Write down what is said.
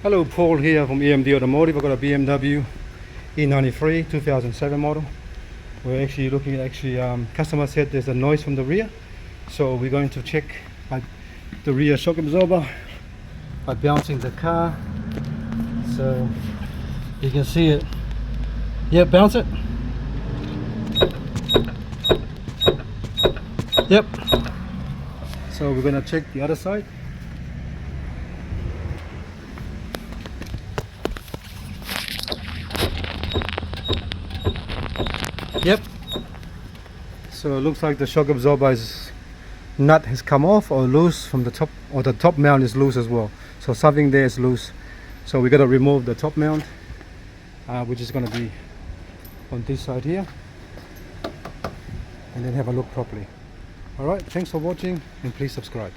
Hello, Paul here from EMD Automotive. I've got a BMW E93 2007 model. We're actually looking at customer said there's a noise from the rear, so we're going to check the rear shock absorber by bouncing the car. So you can see it. Yeah, bounce it. Yep. So we're going to check the other side. Yep. So it looks like the shock absorber nut has come off or loose from the top, or the top mount is loose as well. So something there is loose. So we got to remove the top mount, which is going to be on this side here, and then have a look properly. Alright, thanks for watching and please subscribe.